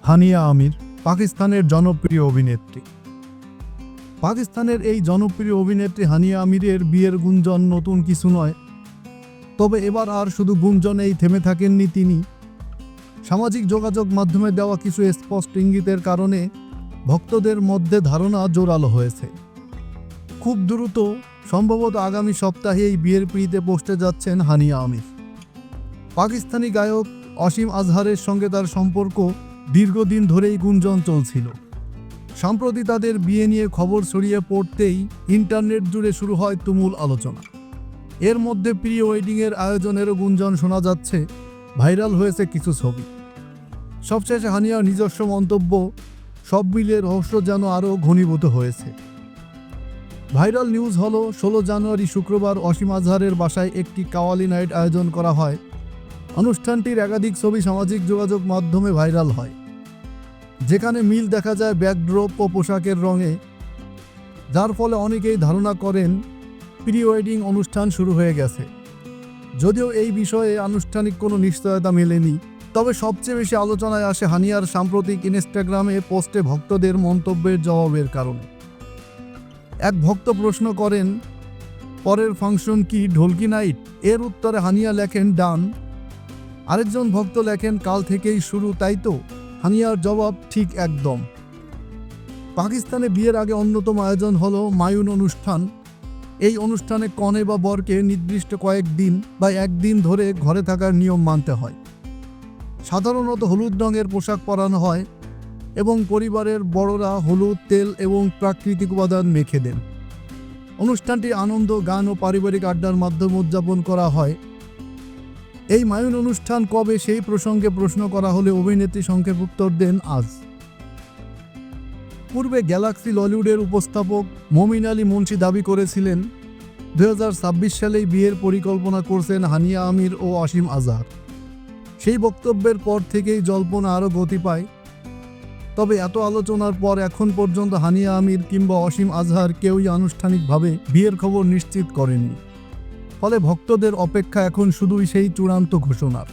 হানিয়া আমির পাকিস্তানের জনপ্রিয় অভিনেত্রী। পাকিস্তানের এই জনপ্রিয় অভিনেত্রী হানিয়া আমিরের বিয়ের গুঞ্জন নতুন কিছু নয়, তবে এবার আর শুধু গুঞ্জনেই থেমে থাকেননি তিনি। সামাজিক যোগাযোগ মাধ্যমে দেওয়া কিছু স্পষ্ট ইঙ্গিতের কারণে ভক্তদের মধ্যে ধারণা জোরালো হয়েছে। খুব দ্রুত, সম্ভবত আগামী সপ্তাহে এই বিয়ের পিঁড়িতে বসতে যাচ্ছেন হানিয়া আমির। পাকিস্তানি গায়ক অসীম আজহারের সঙ্গে তার সম্পর্ক দীর্ঘদিন ধরেই গুঞ্জন চলছিল। সম্প্রতি তাদের বিয়ে নিয়ে খবর ছড়িয়ে পড়তেই ইন্টারনেট জুড়ে শুরু হয় তুমুল আলোচনা। এর মধ্যে প্রি ওয়েডিংয়ের আয়োজনেরও গুঞ্জন শোনা যাচ্ছে, ভাইরাল হয়েছে কিছু ছবি। সবশেষে হানিয়ার নিজস্ব মন্তব্য, সব মিলে রহস্য যেন আরও ঘনীভূত হয়েছে। ভাইরাল নিউজ হলো 16 জানুয়ারি শুক্রবার অসীম আজহারের বাসায় একটি কাওয়ালি নাইট আয়োজন করা হয়। অনুষ্ঠানটির একাধিক ছবি সামাজিক যোগাযোগ মাধ্যমে ভাইরাল হয়, যেখানে মিল দেখা যায় ব্যাকড্রপ ও পোশাকের রঙে, যার ফলে অনেকেই ধারণা করেন প্রি ওয়েডিং অনুষ্ঠান শুরু হয়ে গেছে। যদিও এই বিষয়ে আনুষ্ঠানিক কোনো নিশ্চয়তা মেলেনি, তবে সবচেয়ে বেশি আলোচনায় আসে হানিয়ার সাম্প্রতিক ইনস্টাগ্রামে পোস্টে ভক্তদের মন্তব্যের জবাবের কারণে। এক ভক্ত প্রশ্ন করেন, পরের ফাংশন কি ঢোলকি নাইট? এর উত্তরে হানিয়া লেখেন, ডান। আরেকজন ভক্ত লেখেন, কাল থেকেই শুরু, তাই তো? হানিয়ার জবাব, ঠিক একদম। পাকিস্তানে বিয়ের আগে অন্যতম আয়োজন হলো মায়ুন অনুষ্ঠান। এই অনুষ্ঠানে কনে বা বরকে নির্দিষ্ট কয়েকদিন বা একদিন ধরে ঘরে থাকার নিয়ম মানতে হয়। সাধারণত হলুদ রঙের পোশাক পরানো হয় এবং পরিবারের বড়রা হলুদ, তেল এবং প্রাকৃতিক উপাদান মেখে দেন। অনুষ্ঠানটি আনন্দ, গান ও পারিবারিক আড্ডার মাধ্যমে উদযাপন করা হয়। এই মায়ুন অনুষ্ঠান কবে, সেই প্রসঙ্গে প্রশ্ন করা হলে অভিনেত্রী সংক্ষেপ উত্তর দেন, আজ। পূর্বে গ্যালাক্সি ললিউডের উপস্থাপক মমিন আলী মুন্সি দাবি করেছিলেন 2026 সালেই বিয়ের পরিকল্পনা করছেন হানিয়া আমির ও অসীম আজহার। সেই বক্তব্যের পর থেকেই জল্পনা আরও গতি পায়। তবে এত আলোচনার পর এখন পর্যন্ত হানিয়া আমির কিংবা অসীম আজহার কেউই আনুষ্ঠানিকভাবে বিয়ের খবর নিশ্চিত করেননি। ফলে ভক্তদের অপেক্ষা এখন শুধুই সেই চূড়ান্ত ঘোষণার।